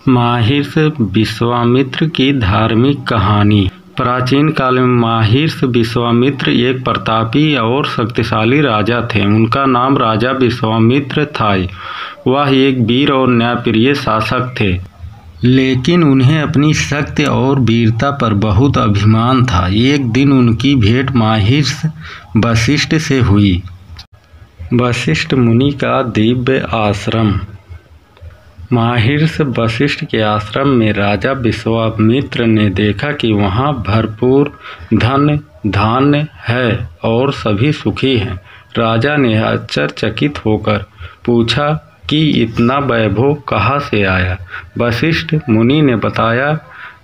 महर्षि विश्वामित्र की धार्मिक कहानी। प्राचीन काल में महर्षि विश्वामित्र एक प्रतापी और शक्तिशाली राजा थे। उनका नाम राजा विश्वामित्र था। वह एक वीर और न्यायप्रिय शासक थे, लेकिन उन्हें अपनी शक्ति और वीरता पर बहुत अभिमान था। एक दिन उनकी भेंट महर्षि वशिष्ठ से हुई। वशिष्ठ मुनि का दिव्य आश्रम। महर्षि वशिष्ठ के आश्रम में राजा विश्वामित्र ने देखा कि वहाँ भरपूर धन धान्य है और सभी सुखी हैं। राजा ने आश्चर्यचकित होकर पूछा कि इतना वैभव कहाँ से आया। वशिष्ठ मुनि ने बताया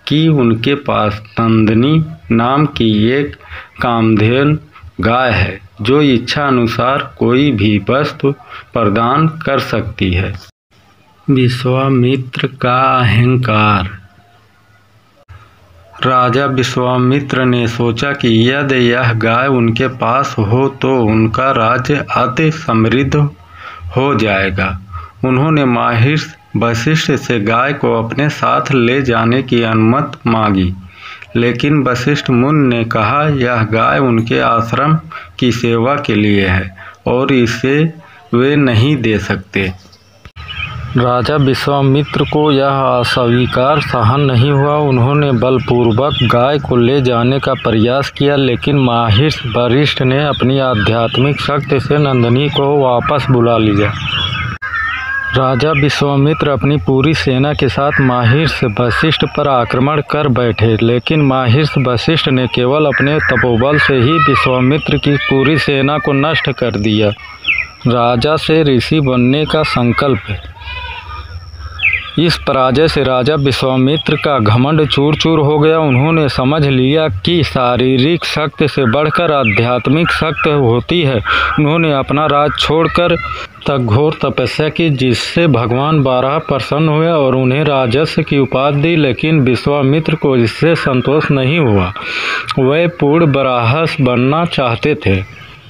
कि उनके पास नंदिनी नाम की एक कामधेनु गाय है, जो इच्छा अनुसार कोई भी वस्तु प्रदान कर सकती है। विश्वामित्र का अहंकार। राजा विश्वामित्र ने सोचा कि यदि यह गाय उनके पास हो तो उनका राज्य अति समृद्ध हो जाएगा। उन्होंने महर्षि वशिष्ठ से गाय को अपने साथ ले जाने की अनुमति मांगी, लेकिन वशिष्ठ मुनि ने कहा यह गाय उनके आश्रम की सेवा के लिए है और इसे वे नहीं दे सकते। राजा विश्वामित्र को यह अस्वीकार सहन नहीं हुआ। उन्होंने बलपूर्वक गाय को ले जाने का प्रयास किया, लेकिन महर्षि वशिष्ठ ने अपनी आध्यात्मिक शक्ति से नंदिनी को वापस बुला लिया। राजा विश्वामित्र अपनी पूरी सेना के साथ महर्षि वशिष्ठ पर आक्रमण कर बैठे, लेकिन महर्षि वशिष्ठ ने केवल अपने तपोबल से ही विश्वामित्र की पूरी सेना को नष्ट कर दिया। राजा से ऋषि बनने का संकल्प। इस पराजय से राजा विश्वामित्र का घमंड चूर चूर हो गया। उन्होंने समझ लिया कि शारीरिक शक्ति से बढ़कर आध्यात्मिक शक्ति होती है। उन्होंने अपना राज छोड़कर घोर तपस्या की, जिससे भगवान बारह प्रसन्न हुए और उन्हें राजस्व की उपाधि दी। लेकिन विश्वामित्र को इससे संतोष नहीं हुआ। वे पूर्ण बराहस बनना चाहते थे।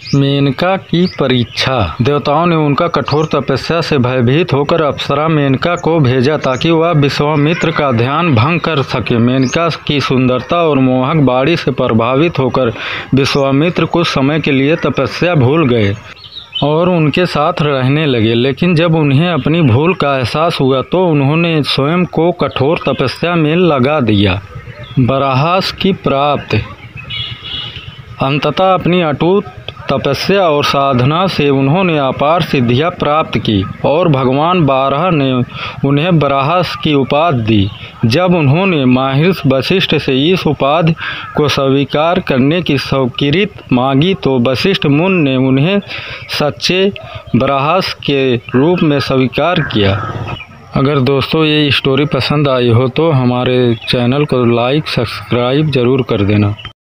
मेनका की परीक्षा। देवताओं ने उनका कठोर तपस्या से भयभीत होकर अप्सरा मेनका को भेजा ताकि वह विश्वामित्र का ध्यान भंग कर सके। मेनका की सुंदरता और मोहक वाणी से प्रभावित होकर विश्वामित्र कुछ समय के लिए तपस्या भूल गए और उनके साथ रहने लगे। लेकिन जब उन्हें अपनी भूल का एहसास हुआ तो उन्होंने स्वयं को कठोर तपस्या में लगा दिया। बराहस की प्राप्ति। अंततः अपनी अटूट तपस्या और साधना से उन्होंने अपार सिद्धियां प्राप्त की और भगवान बारह ने उन्हें बराहस की उपाधि दी। जब उन्होंने महर्षि वशिष्ठ से इस उपाधि को स्वीकार करने की स्वीकृति मांगी तो वशिष्ठ मुनि ने उन्हें सच्चे बराहस के रूप में स्वीकार किया। अगर दोस्तों ये स्टोरी पसंद आई हो तो हमारे चैनल को लाइक सब्सक्राइब ज़रूर कर देना।